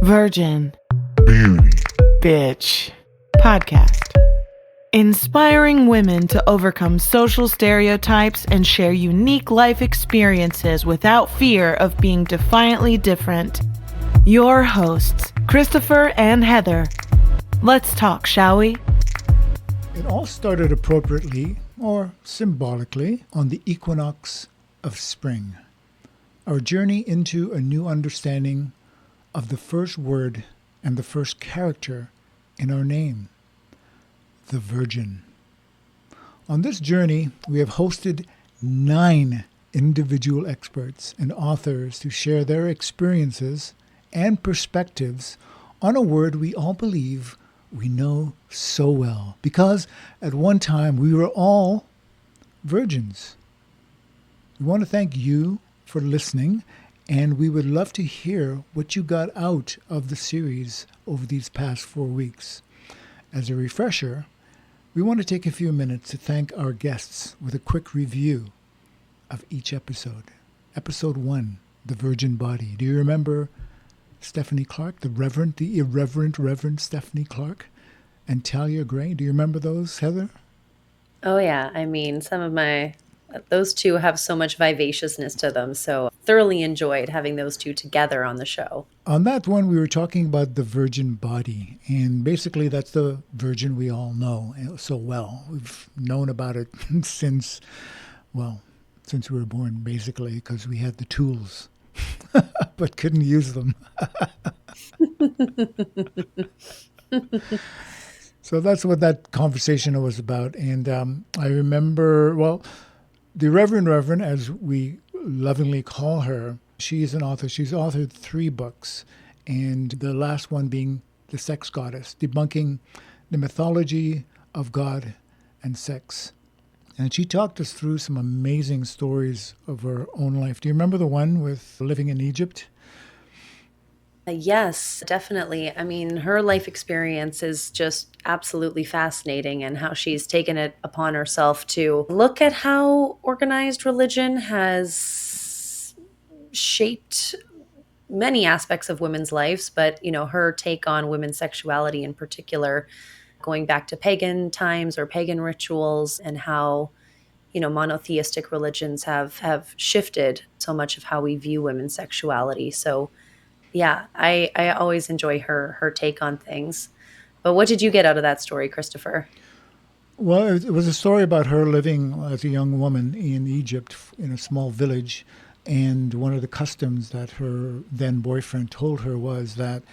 Virgin. Beauty. Bitch. Podcast. Inspiring women to overcome social stereotypes and share unique life experiences without fear of being defiantly different. Your hosts, Christopher and Heather. Let's talk, shall we? It all started appropriately, or symbolically, on the equinox of spring. Our journey into a new understanding of the first word and the first character in our name, the Virgin. On this journey, we have hosted 9 individual experts and authors to share their experiences and perspectives on a word we all believe we know so well, because at one time we were all virgins. We want to thank you for listening, and we would love to hear what you got out of the series over these past 4 weeks. As a refresher, we want to take a few minutes to thank our guests with a quick review of each episode. Episode 1, The Virgin Body. Do you remember Stephanie Clark, the irreverent Reverend Stephanie Clark, and Talia Gray? Do you remember those, Heather? Oh, yeah. I mean, those two have so much vivaciousness to them. So thoroughly enjoyed having those two together on the show. On that one, we were talking about the virgin body. And basically, that's the virgin we all know so well. We've known about it since we were born, basically, because we had the tools, but couldn't use them. So that's what that conversation was about. And I remember, the Reverend, as we lovingly call her, she's an author. She's authored 3 books, and the last one being The Sex Goddess, debunking the mythology of God and sex. And she talked us through some amazing stories of her own life. Do you remember the one with living in Egypt? Yes, definitely. I mean, her life experience is just absolutely fascinating, and how she's taken it upon herself to look at how organized religion has shaped many aspects of women's lives, but, her take on women's sexuality in particular, going back to pagan times or pagan rituals, and how, monotheistic religions have shifted so much of how we view women's sexuality. So yeah, I always enjoy her take on things. But what did you get out of that story, Christopher? Well, it was a story about her living as a young woman in Egypt in a small village. And one of the customs that her then boyfriend told her was that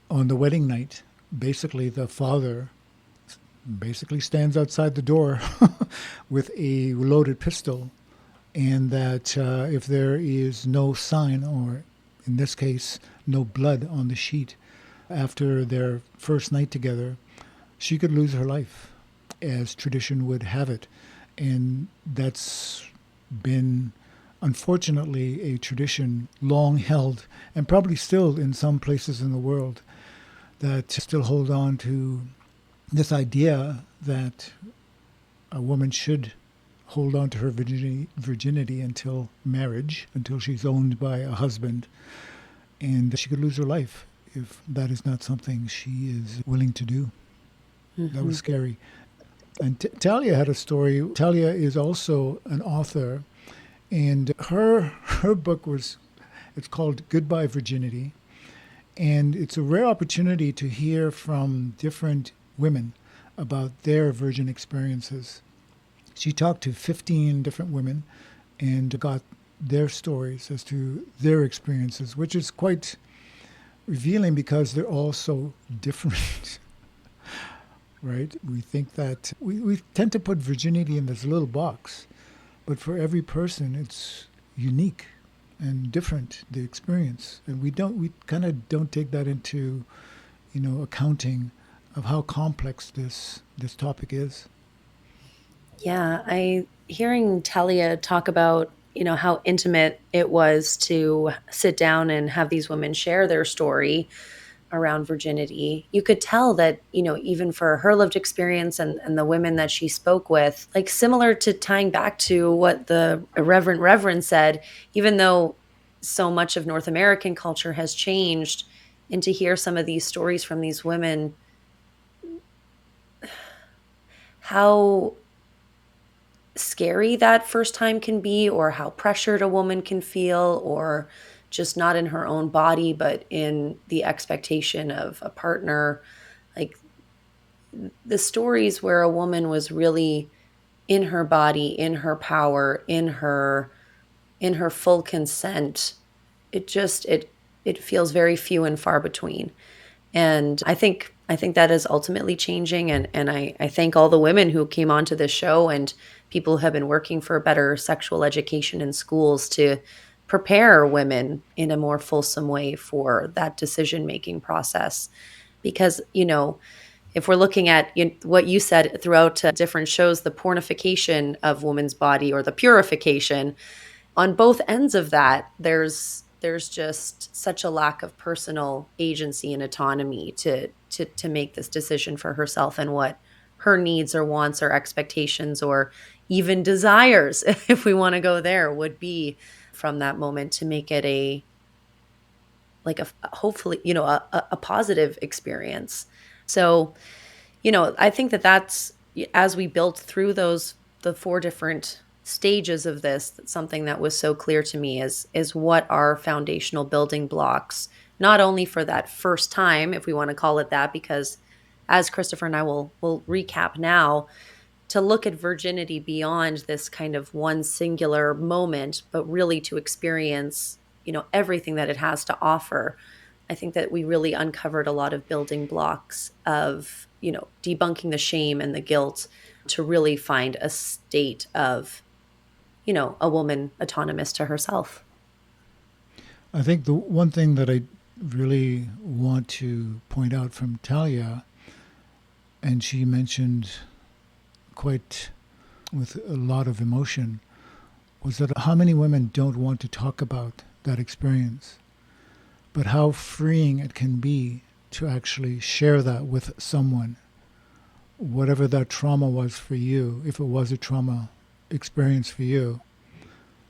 on the wedding night, basically the father stands outside the door with a loaded pistol. And that if there is no sign, or in this case, no blood on the sheet after their first night together, she could lose her life, as tradition would have it. And that's been, unfortunately, a tradition long held, and probably still in some places in the world, that still hold on to this idea that a woman should hold on to her virginity until marriage, until she's owned by a husband. And she could lose her life if that is not something she is willing to do. Mm-hmm. That was scary. And Talia had a story. Talia is also an author, and her book it's called Goodbye Virginity. And it's a rare opportunity to hear from different women about their virgin experiences. She talked to 15 different women and got their stories as to their experiences, which is quite revealing because they're all so different, right? We think that we tend to put virginity in this little box, but for every person, it's unique and different, the experience. And we kind of don't take that into, accounting of how complex this topic is. Yeah, hearing Talia talk about, how intimate it was to sit down and have these women share their story around virginity. You could tell that, even for her lived experience and the women that she spoke with, like similar to tying back to what the Reverend said, even though so much of North American culture has changed, And to hear some of these stories from these women, how scary that first time can be, or how pressured a woman can feel, or just not in her own body, but in the expectation of a partner. Like the stories where a woman was really in her body, in her power, in her full consent, it feels very few and far between. And I think that is ultimately changing. And I thank all the women who came onto this show and people who have been working for better sexual education in schools to prepare women in a more fulsome way for that decision making process. Because, if we're looking at what you said throughout different shows, the pornification of woman's body or the purification, on both ends of that, there's just such a lack of personal agency and autonomy to make this decision for herself and what her needs or wants or expectations or even desires, if we want to go there, would be from that moment to make it a hopefully, a positive experience. So, I think that's, as we built through the four different stages of this, that's something that was so clear to me is what are foundational building blocks, not only for that first time, if we want to call it that, because as Christopher and I will recap now, to look at virginity beyond this kind of one singular moment, but really to experience, everything that it has to offer. I think that we really uncovered a lot of building blocks of, debunking the shame and the guilt to really find a state of, a woman autonomous to herself. I think the one thing that I really want to point out from Talia, and she mentioned quite with a lot of emotion, was that how many women don't want to talk about that experience, but how freeing it can be to actually share that with someone, whatever that trauma was for you, if it was a trauma experience for you,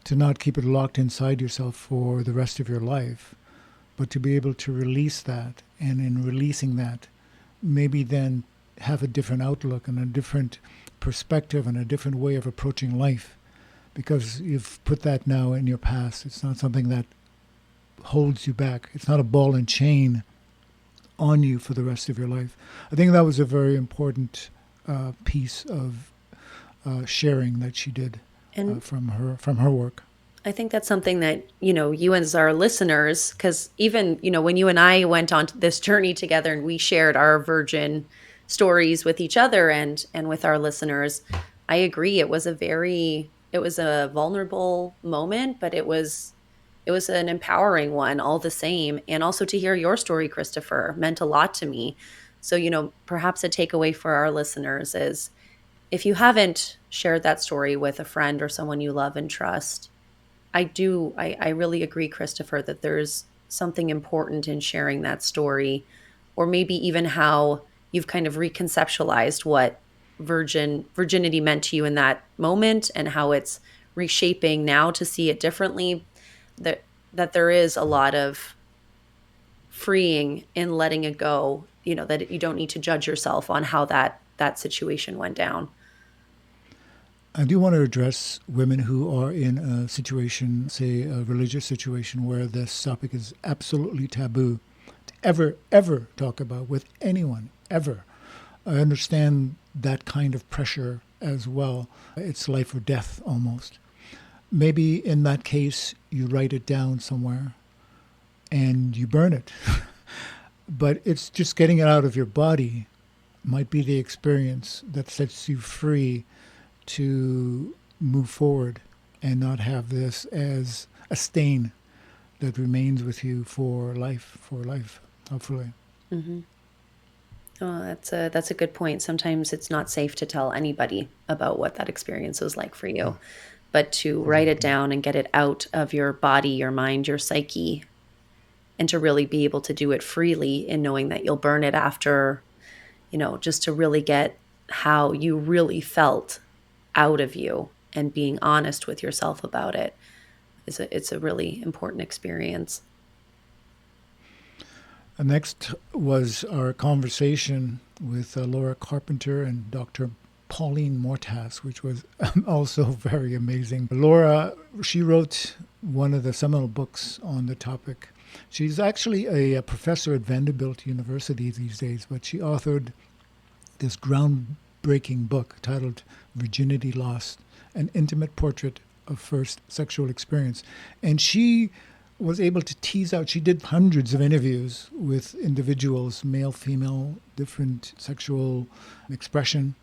to not keep it locked inside yourself for the rest of your life, but to be able to release that, and in releasing that, maybe then have a different outlook and a different perspective and a different way of approaching life, because you've put that now in your past. It's not something that holds you back. It's not a ball and chain on you for the rest of your life. I think that was a very important piece of sharing that she did from her work. I think that's something that, you as our listeners, because even, when you and I went on this journey together and we shared our virgin stories with each other and with our listeners, I agree. It was a vulnerable moment, but it was an empowering one all the same. And also to hear your story, Christopher, meant a lot to me. So, perhaps a takeaway for our listeners is, if you haven't shared that story with a friend or someone you love and trust, I really agree, Christopher, that there's something important in sharing that story, or maybe even how you've kind of reconceptualized what virginity meant to you in that moment and how it's reshaping now to see it differently. That there is a lot of freeing in letting it go, that you don't need to judge yourself on how that situation went down. I do want to address women who are in a situation, say a religious situation, where this topic is absolutely taboo to ever talk about with anyone, ever. I understand that kind of pressure as well. It's life or death almost. Maybe in that case, you write it down somewhere and you burn it. But it's just getting it out of your body might be the experience that sets you free to move forward and not have this as a stain that remains with you for life, hopefully. Mm-hmm. Oh, that's a good point. Sometimes it's not safe to tell anybody about what that experience was like for you, but to write it down and get it out of your body, your mind, your psyche, and to really be able to do it freely in knowing that you'll burn it after, just to really get how you really felt out of you and being honest with yourself about it. It's a really important experience. Next was our conversation with Laura Carpenter and Dr. Pauline Mortas, which was also very amazing. Laura, she wrote one of the seminal books on the topic. She's actually a professor at Vanderbilt University these days, but she authored this groundbreaking book titled Virginity Lost, an intimate portrait of first sexual experience. And she was able to tease out, she did hundreds of interviews with individuals, male, female, different sexual expression.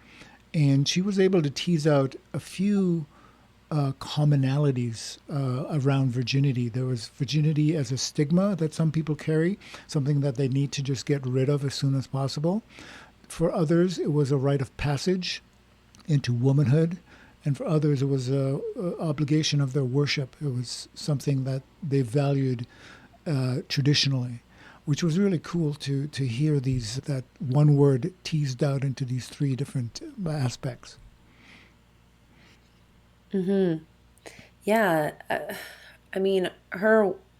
And she was able to tease out a few commonalities around virginity. There was virginity as a stigma that some people carry, something that they need to just get rid of as soon as possible. For others, it was a rite of passage into womanhood. And for others, it was an obligation of their worship. It was something that they valued traditionally, which was really cool to hear that one word teased out into these three different aspects. Mm-hmm. Yeah. I mean,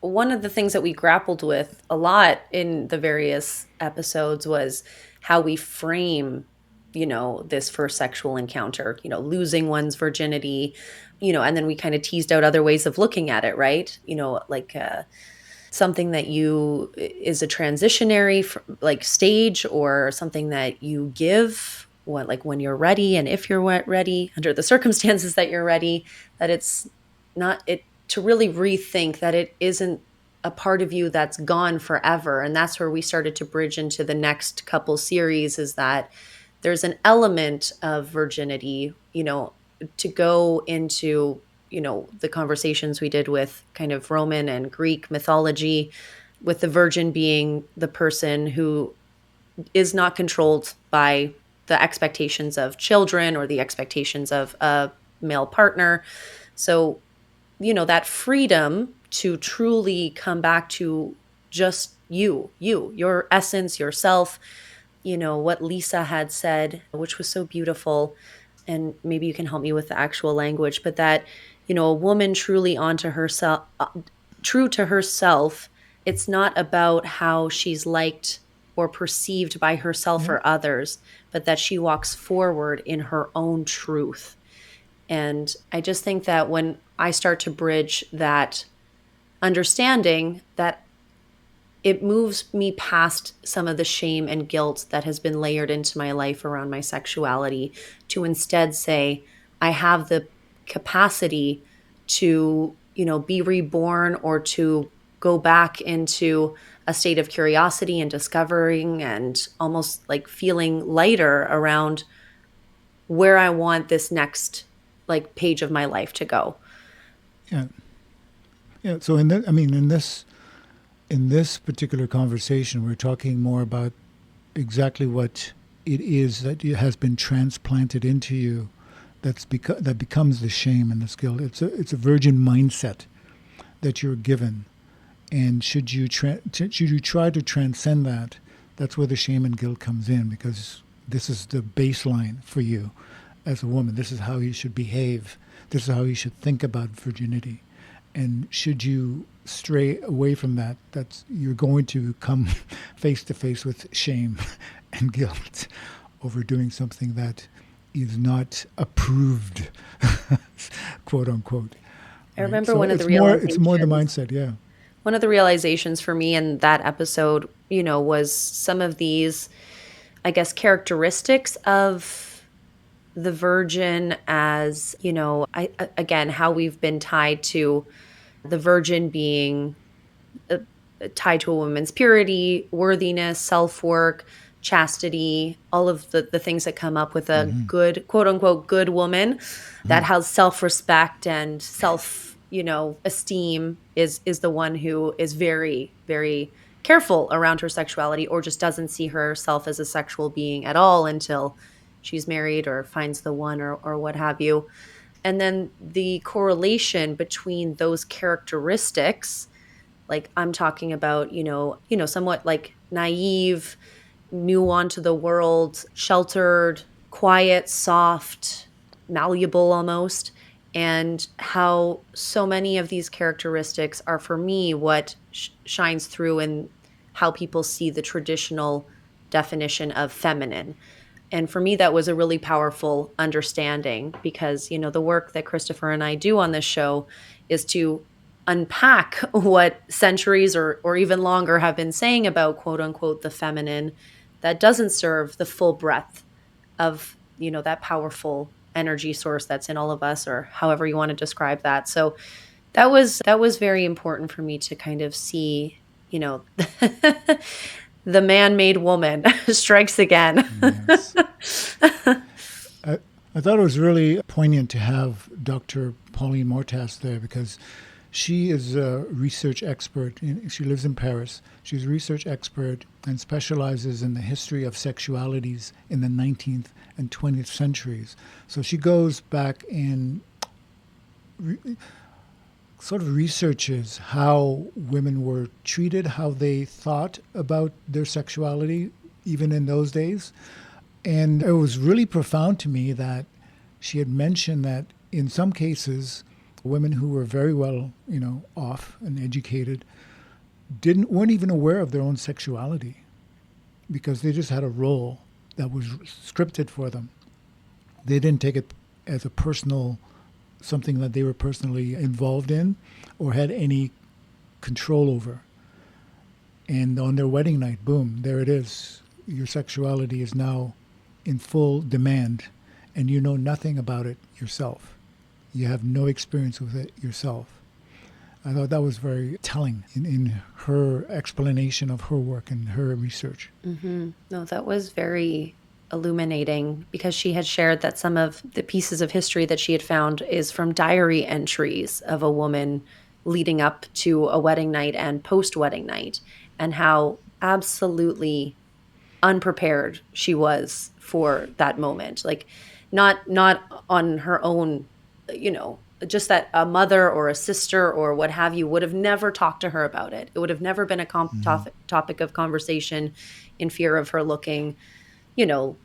one of the things that we grappled with a lot in the various episodes was how we frame, this first sexual encounter, losing one's virginity, and then we kind of teased out other ways of looking at it, right? Like something that is a transitionary stage, or something that you give when you're ready, and if you're ready under the circumstances that you're ready, that it's not it to really rethink that it isn't a part of you that's gone forever. And that's where we started to bridge into the next couple series, is that there's an element of virginity, to go into, the conversations we did with kind of Roman and Greek mythology, with the virgin being the person who is not controlled by the expectations of children or the expectations of a male partner. So, that freedom to truly come back to just your essence, yourself, what Lisa had said, which was so beautiful. And maybe you can help me with the actual language, but that, a woman truly true to herself, it's not about how she's liked or perceived by herself or others, but that she walks forward in her own truth. And I just think that when I start to bridge that understanding, that it moves me past some of the shame and guilt that has been layered into my life around my sexuality, to instead say, I have the capacity to, be reborn, or to go back into a state of curiosity and discovering, and almost like feeling lighter around where I want this next page of my life to go. Yeah. Yeah. So in this particular conversation, we're talking more about exactly what it is that has been transplanted into you, that becomes the shame and the guilt. It's a virgin mindset that you're given, and should you try to transcend that, that's where the shame and guilt comes in, because this is the baseline for you as a woman. This is how you should behave. This is how you should think about virginity. And should you stray away from that, you're going to come face to face with shame and guilt over doing something that is not approved, quote unquote. I remember one of the realizations. It's more the mindset, yeah. One of the realizations for me in that episode, was some of these, I guess, characteristics of the virgin, as, again, how we've been tied to the virgin being tied to a woman's purity, worthiness, self-work, chastity, all of the things that come up with a good, quote unquote, good woman that has self-respect and esteem, is the one who is very, very careful around her sexuality, or just doesn't see herself as a sexual being at all until she's married or finds the one, or what have you. And then the correlation between those characteristics, like I'm talking about, somewhat like naive, new onto the world, sheltered, quiet, soft, malleable almost, and how so many of these characteristics are, for me, what shines through in how people see the traditional definition of feminine. And for me, that was a really powerful understanding because, the work that Christopher and I do on this show is to unpack what centuries or even longer have been saying about quote unquote the feminine that doesn't serve the full breadth of, that powerful energy source that's in all of us, or however you want to describe that. So that was very important for me to kind of see, the man-made woman strikes again. Yes. I thought it was really poignant to have Dr. Pauline Mortas there because she is a research expert. She lives in Paris. She's a research expert and specializes in the history of sexualities in the 19th and 20th centuries. So she goes back and sort of researches how women were treated, how they thought about their sexuality, even in those days. And it was really profound to me that she had mentioned that in some cases, women who were very well, off and educated weren't even aware of their own sexuality because they just had a role that was scripted for them. They didn't take it as a personal something that they were personally involved in or had any control over. And on their wedding night, boom, there it is. Your sexuality is now in full demand, and you know nothing about it yourself. You have no experience with it yourself. I thought that was very telling in her explanation of her work and her research. Mm-hmm. No, that was very illuminating because she had shared that some of the pieces of history that she had found is from diary entries of a woman leading up to a wedding night and post-wedding night, and how absolutely unprepared she was for that moment. Like not on her own, just that a mother or a sister or what have you would have never talked to her about it. It would have never been a topic of conversation in fear of her looking,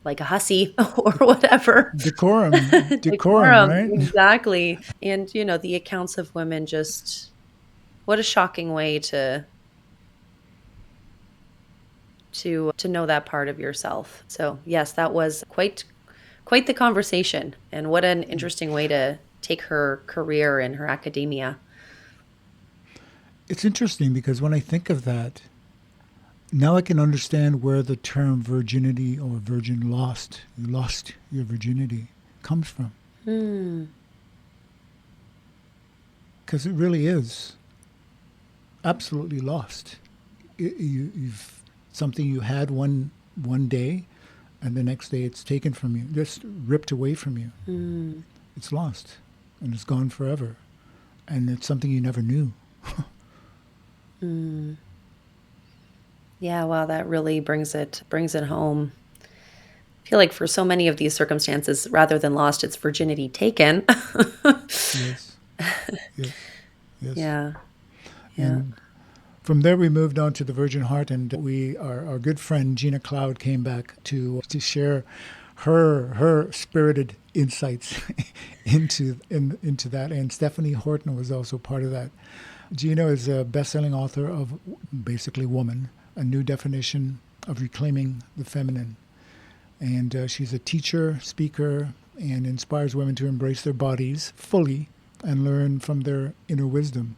like a hussy or whatever. Decorum, right? Exactly. And, the accounts of women, just what a shocking way to know that part of yourself. So yes, that was quite the conversation, and what an interesting way to take her career in her academia. It's interesting because when I think of that, now I can understand where the term virginity or virgin lost, you lost your virginity, comes from. Because it really is absolutely lost. You've something you had one day, and the next day it's taken from you, just ripped away from you. It's lost, and it's gone forever, and it's something you never knew. Yeah, wow, that really brings it home. I feel like for so many of these circumstances, rather than lost, it's virginity taken. Yes. Yes. Yes. Yeah. And from there, we moved on to the Virgin Heart, and our good friend Gina Cloud came back to share her spirited insights into that, and Stephanie Horton was also part of that. Gina is a best-selling author of basically Woman, a new definition of reclaiming the feminine, and she's a teacher, speaker, and inspires women to embrace their bodies fully and learn from their inner wisdom.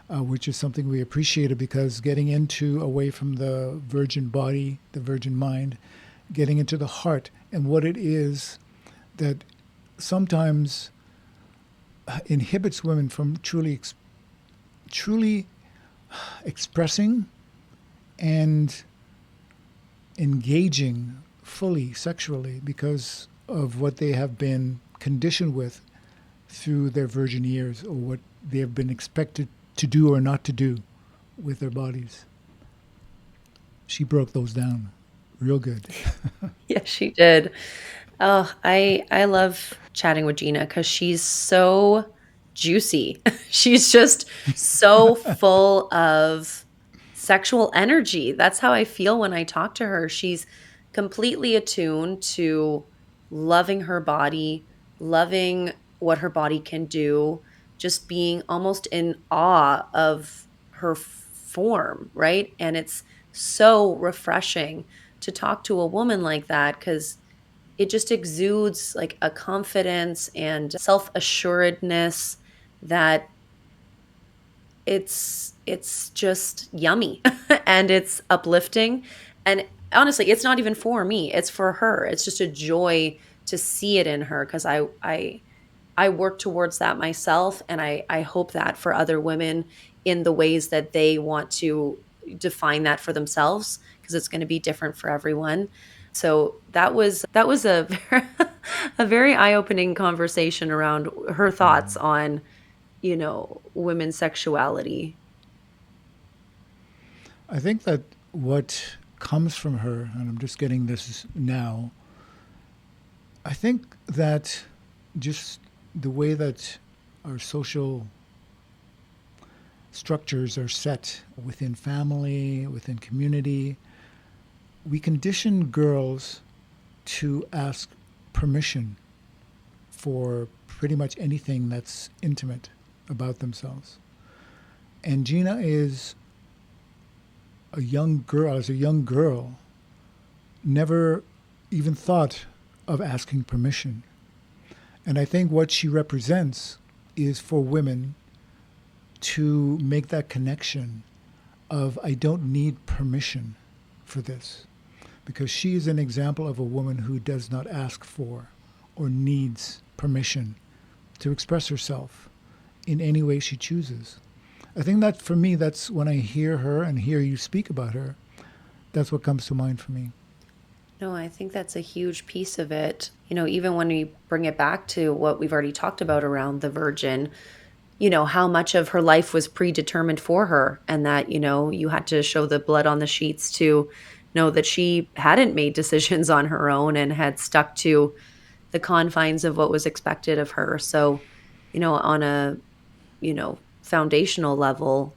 Which is something we appreciated because getting away from the virgin body, the virgin mind, getting into the heart and what it is that sometimes inhibits women from truly expressing and engaging fully sexually because of what they have been conditioned with through their virgin years, or what they have been expected to do or not to do with their bodies. She broke those down real good. Yes, she did. Oh, I love chatting with Gina because she's so juicy. She's just so full of sexual energy. That's how I feel when I talk to her. She's completely attuned to loving her body, loving what her body can do, just being almost in awe of her form, right? And it's so refreshing to talk to a woman like that, because it just exudes like a confidence and self-assuredness that it's just yummy and it's uplifting. And honestly, it's not even for me, it's for her. It's just a joy to see it in her, because I work towards that myself, and I hope that for other women in the ways that they want to define that for themselves, because it's going to be different for everyone. So that was a a very eye-opening conversation around her thoughts on, women's sexuality. I think that what comes from her, and I'm just getting this now, I think that just the way that our social structures are set within family, within community, we condition girls to ask permission for pretty much anything that's intimate about themselves. And Gina is a young girl, as a young girl, never even thought of asking permission. And I think what she represents is for women to make that connection of, I don't need permission for this. Because she is an example of a woman who does not ask for or needs permission to express herself in any way she chooses. I think that for me, that's when I hear her and hear you speak about her, that's what comes to mind for me. No, I think that's a huge piece of it. Even when we bring it back to what we've already talked about around the Virgin, how much of her life was predetermined for her, and that, you had to show the blood on the sheets to know that she hadn't made decisions on her own and had stuck to the confines of what was expected of her. So, on a, foundational level,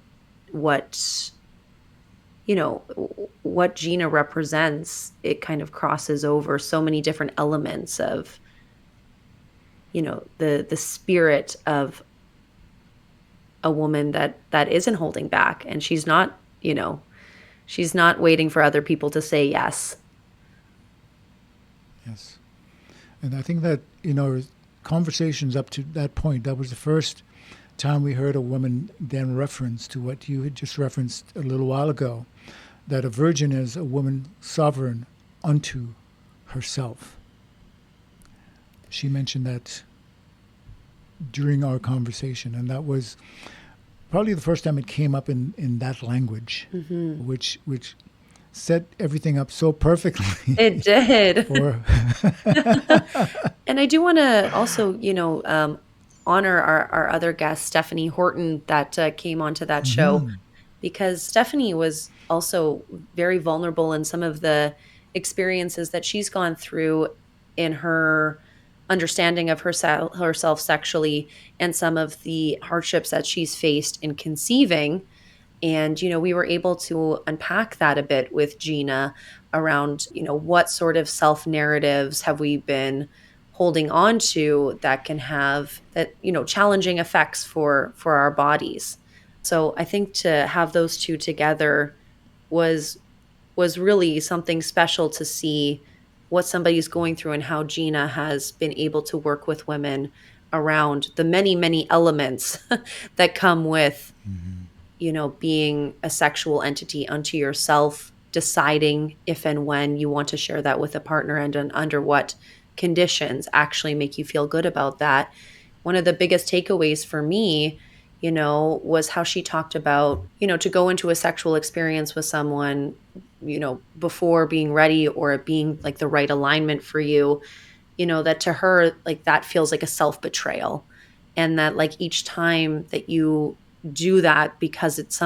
what what Gina represents, it kind of crosses over so many different elements of, the spirit of a woman that isn't holding back, and she's not, she's not waiting for other people to say yes. Yes. And I think that, conversations up to that point, that was the first time we heard a woman then reference to what you had just referenced a little while ago, that a virgin is a woman sovereign unto herself. She mentioned that during our conversation, and that was probably the first time it came up in that language, which set everything up so perfectly. It did. for And I do want to also, honor our other guest, Stephanie Horton, that came onto that show, because Stephanie was also very vulnerable in some of the experiences that she's gone through in her understanding of herself sexually, and some of the hardships that she's faced in conceiving. And, we were able to unpack that a bit with Gina around, what sort of self narratives have we been holding on to that can have that, challenging effects for our bodies. So I think to have those two together was really something special, to see what somebody's going through and how Gina has been able to work with women around the many, many elements that come with, being a sexual entity unto yourself, deciding if and when you want to share that with a partner, and under what conditions actually make you feel good about that. One of the biggest takeaways for me, was how she talked about, to go into a sexual experience with someone, before being ready or it being like the right alignment for you, that to her, like, that feels like a self-betrayal. And that, like, each time that you do that because it's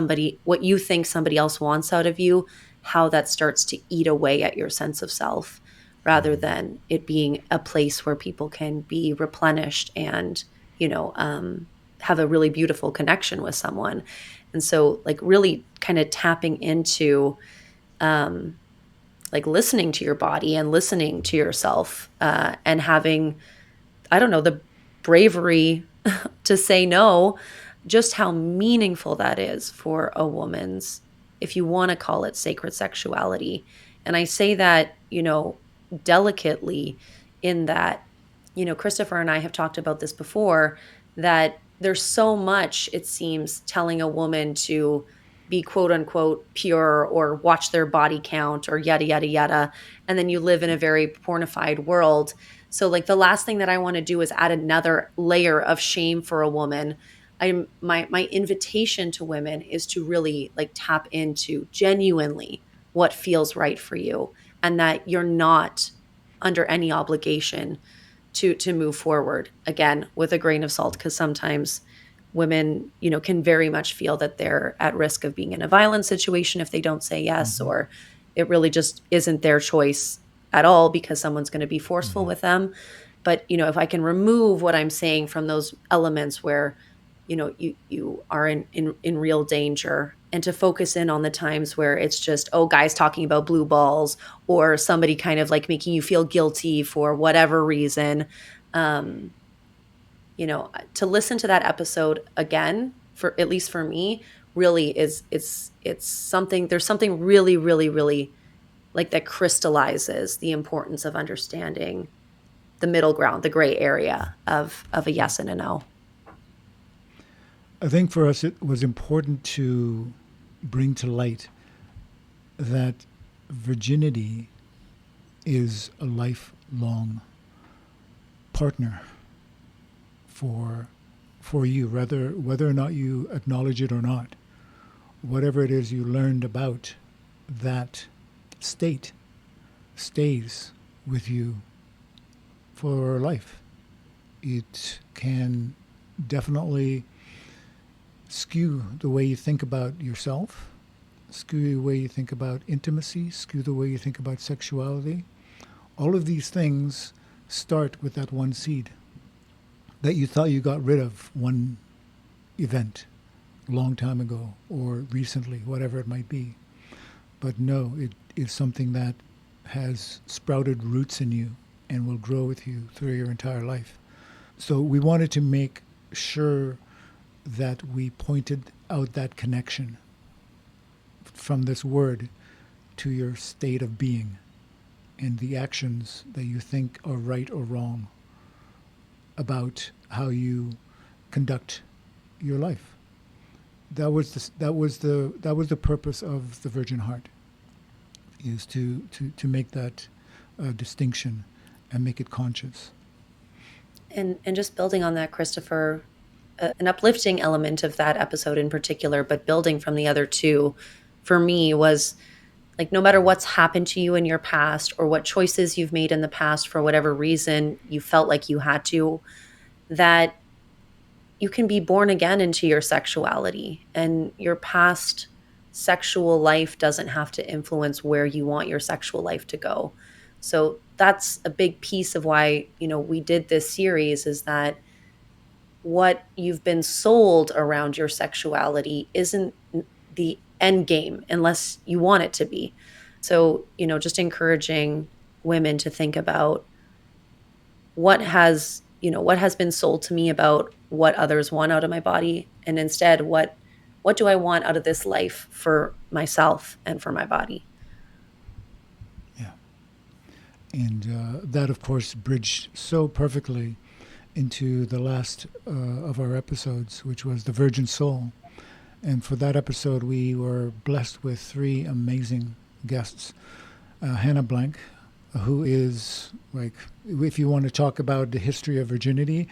what you think somebody else wants out of you, how that starts to eat away at your sense of self, rather than it being a place where people can be replenished and, have a really beautiful connection with someone. And so, like, really kind of tapping into, like, listening to your body and listening to yourself, and having, I don't know, the bravery to say no, just how meaningful that is for a woman's if you want to call it sacred sexuality. And I say that, delicately, in that, Christopher and I have talked about this before, that there's so much, it seems, telling a woman to be quote unquote pure or watch their body count or yada, yada, yada. And then you live in a very pornified world. So, like, the last thing that I want to do is add another layer of shame for a woman. My invitation to women is to really like tap into genuinely what feels right for you, and that you're not under any obligation to move forward, again with a grain of salt, because sometimes women can very much feel that they're at risk of being in a violent situation if they don't say yes, or it really just isn't their choice at all because someone's going to be forceful with them. But if I can remove what I'm saying from those elements where you are in real danger, and to focus in on the times where it's just, oh, guys talking about blue balls, or somebody kind of like making you feel guilty for whatever reason, to listen to that episode again, for at least for me, really it's something, there's something really, really, really like that crystallizes the importance of understanding the middle ground, the gray area of a yes and a no. I think for us it was important to bring to light that virginity is a lifelong partner for you, whether or not you acknowledge it or not. Whatever it is you learned about that state stays with you for life. It can definitely skew the way you think about yourself, skew the way you think about intimacy, skew the way you think about sexuality. All of these things start with that one seed that you thought you got rid of one event a long time ago or recently, whatever it might be. But no, it is something that has sprouted roots in you and will grow with you through your entire life. So we wanted to make sure that we pointed out that connection from this word to your state of being and the actions that you think are right or wrong about how you conduct your life. That was the purpose of the Virgin Heart, is to make that distinction and make it conscious. And just building on that, Christopher, an uplifting element of that episode in particular, but building from the other two, for me, was like, no matter what's happened to you in your past or what choices you've made in the past for whatever reason you felt like you had to, that you can be born again into your sexuality, and your past sexual life doesn't have to influence where you want your sexual life to go. So that's a big piece of why, we did this series, is that what you've been sold around your sexuality isn't the end game unless you want it to be. So, just encouraging women to think about what has been sold to me about what others want out of my body, and instead what do I want out of this life for myself and for my body. Yeah. And that, of course, bridged so perfectly into the last of our episodes, which was the Virgin Soul. And for that episode, we were blessed with three amazing guests. Hanne Blank, who is, like, if you want to talk about the history of virginity,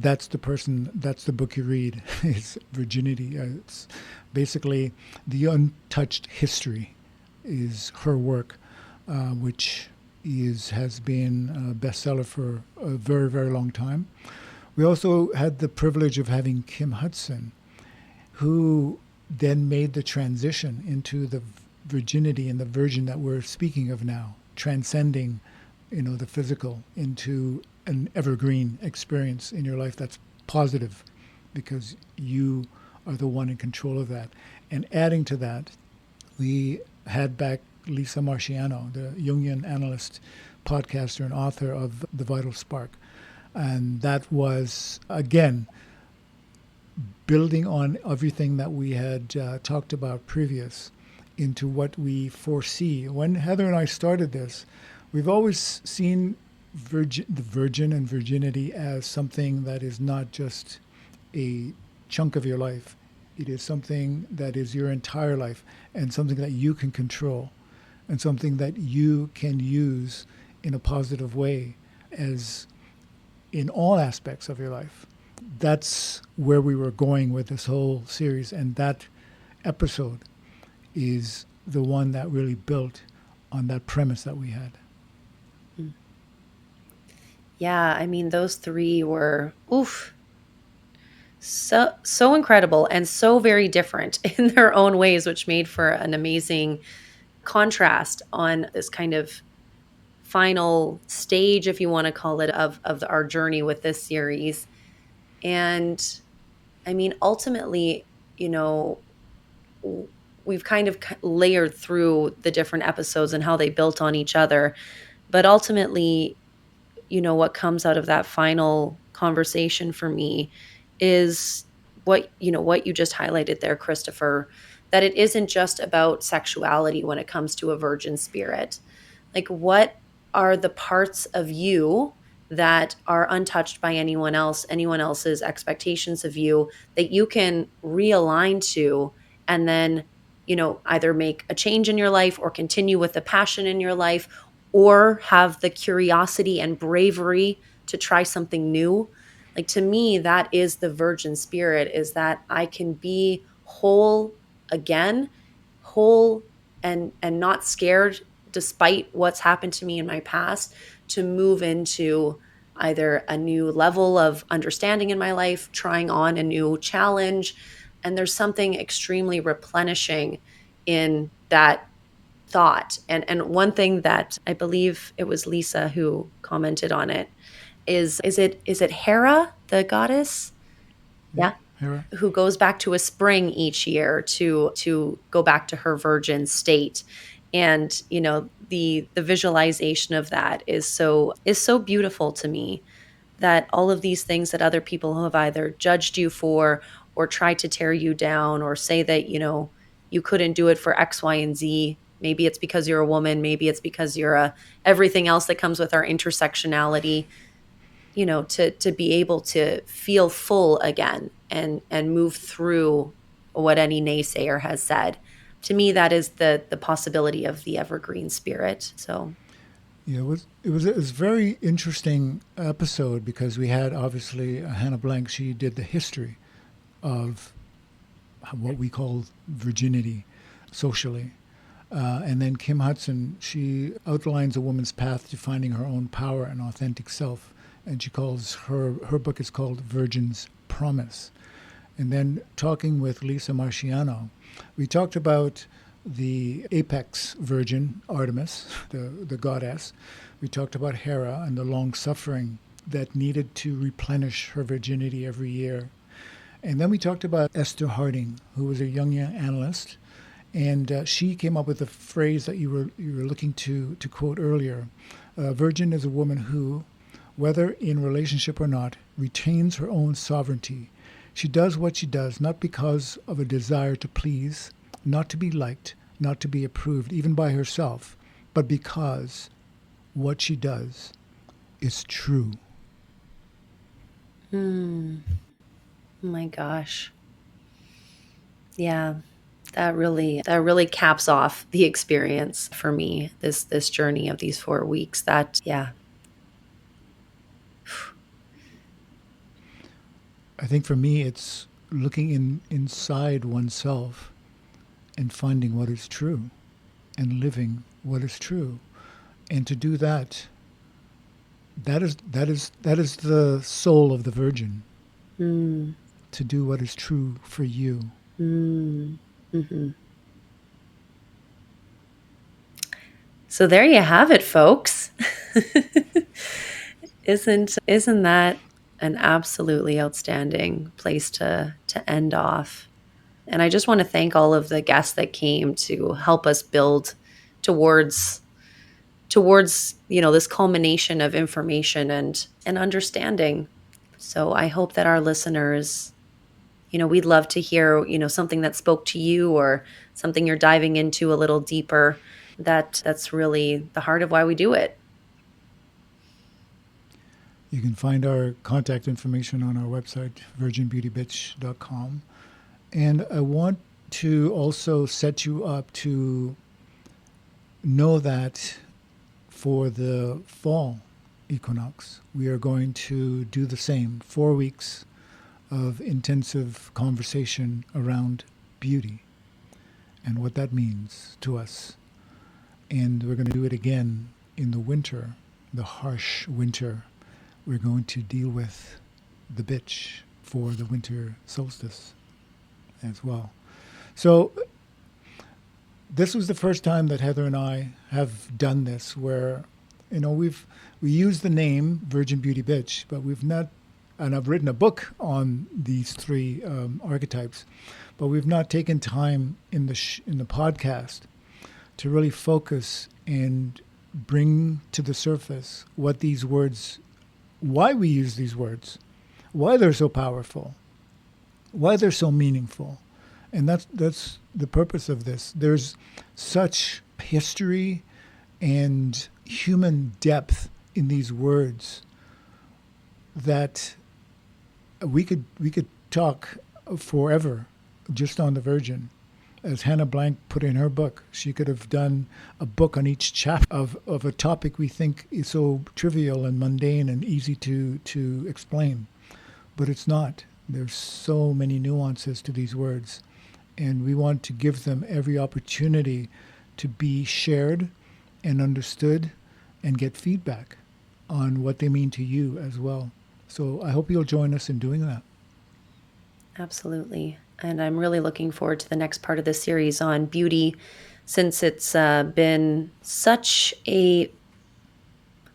that's the person, that's the book you read. It's Virginity. It's basically the Untouched History is her work, which has been a bestseller for a very, very long time. We also had the privilege of having Kim Hudson, who then made the transition into the virginity and the virgin that we're speaking of now, transcending, the physical into an evergreen experience in your life that's positive, because you are the one in control of that. And adding to that, we had back Lisa Marciano, the Jungian analyst, podcaster, and author of The Vital Spark. And that was, again, building on everything that we had talked about previous, into what we foresee. When Heather and I started this, we've always seen the virgin and virginity as something that is not just a chunk of your life. It is something that is your entire life, and something that you can control, and something that you can use in a positive way, as in all aspects of your life. That's where we were going with this whole series, and that episode is the one that really built on that premise that we had. Yeah, I mean, those three were, so incredible and so very different in their own ways, which made for an amazing contrast on this kind of final stage, if you want to call it, of our journey with this series. And I mean, ultimately, you know, we've kind of layered through the different episodes and how they built on each other. But ultimately, you know, what comes out of that final conversation for me is what you just highlighted there, Christopher, that it isn't just about sexuality when it comes to a virgin spirit. Like, what are the parts of you that are untouched by anyone else's expectations of you, that you can realign to, and then, either make a change in your life or continue with the passion in your life, or have the curiosity and bravery to try something new. Like, to me, that is the virgin spirit, is that I can be whole again, whole and not scared despite what's happened to me in my past, to move into either a new level of understanding in my life, trying on a new challenge. And there's something extremely replenishing in that thought. And one thing that I believe it was Lisa who commented on it is it Hera, the goddess? Yeah, Yeah. Hera. Who goes back to a spring each year to go back to her virgin state. And the visualization of that is so beautiful to me, that all of these things that other people have either judged you for, or tried to tear you down, or say that you couldn't do it for X, Y, and Z. Maybe it's because you're a woman, maybe it's because you're everything else that comes with our intersectionality, to be able to feel full again and move through what any naysayer has said. To me, that is the possibility of the evergreen spirit. So Yeah, it was a very interesting episode, because we had, obviously, Hanne Blank. She did the history of what we call virginity socially. And then Kim Hudson, she outlines a woman's path to finding her own power and authentic self. And she calls her book is called Virgin's Promise. And then, talking with Lisa Marciano, we talked about the apex virgin, Artemis, the goddess. We talked about Hera and the long suffering that needed to replenish her virginity every year. And then we talked about Esther Harding, who was a young analyst, and she came up with the phrase that you were looking to quote earlier. Virgin is a woman who, whether in relationship or not, retains her own sovereignty. She does what she does not because of a desire to please, not to be liked, not to be approved, even by herself, but because what she does is true. oh my gosh. Yeah. That really caps off the experience for me, this journey of these 4 weeks. That, yeah. I think for me, it's looking inside oneself and finding what is true and living what is true. And to do that, that is the soul of the virgin. To do what is true for you. Mm-hmm. So there you have it, folks. Isn't that an absolutely outstanding place to end off? And I just want to thank all of the guests that came to help us build towards this culmination of information and understanding. So I hope that our listeners we'd love to hear, something that spoke to you or something you're diving into a little deeper. That's really the heart of why we do it. You can find our contact information on our website, VIRGIN.BEAUTY.B. And I want to also set you up to know that for the fall equinox, we are going to do the same 4 weeks of intensive conversation around beauty and what that means to us. And we're going to do it again in the winter, the harsh winter. We're going to deal with the bitch for the winter solstice as well. So this was the first time that Heather and I have done this, where we use the name Virgin Beauty Bitch, but we've not, and I've written a book on these three archetypes, but we've not taken time in the podcast to really focus and bring to the surface what these words, why we use these words, why they're so powerful, why they're so meaningful. And that's the purpose of this. There's such history and human depth in these words that we could talk forever just on the Virgin. As Hanne Blank put in her book, she could have done a book on each chapter of a topic we think is so trivial and mundane and easy to explain. But it's not. There's so many nuances to these words. And we want to give them every opportunity to be shared and understood and get feedback on what they mean to you as well. So I hope you'll join us in doing that. Absolutely. And I'm really looking forward to the next part of the series on beauty, since it's been such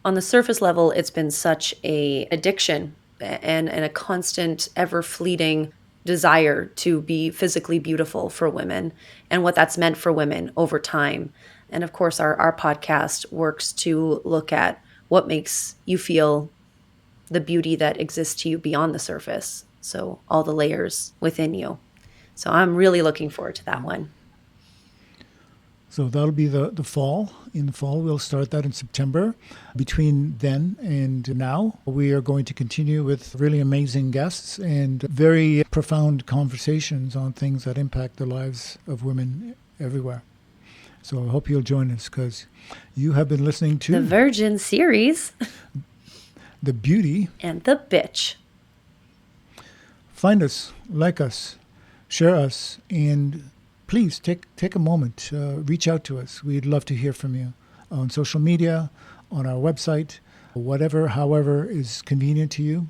on the surface level, it's been such a addiction and a constant, ever fleeting desire to be physically beautiful for women and what that's meant for women over time. And of course, our podcast works to look at what makes you feel the beauty that exists to you beyond the surface. So all the layers within you. So I'm really looking forward to that one. So that'll be the fall. In the fall, we'll start that in September. Between then and now, we are going to continue with really amazing guests and very profound conversations on things that impact the lives of women everywhere. So I hope you'll join us, because you have been listening to the Virgin series, The Beauty and the Bitch. Find us, like us, share us, and please take a moment, reach out to us. We'd love to hear from you on social media, on our website, however is convenient to you.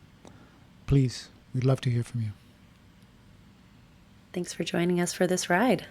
Please, we'd love to hear from you. Thanks for joining us for this ride.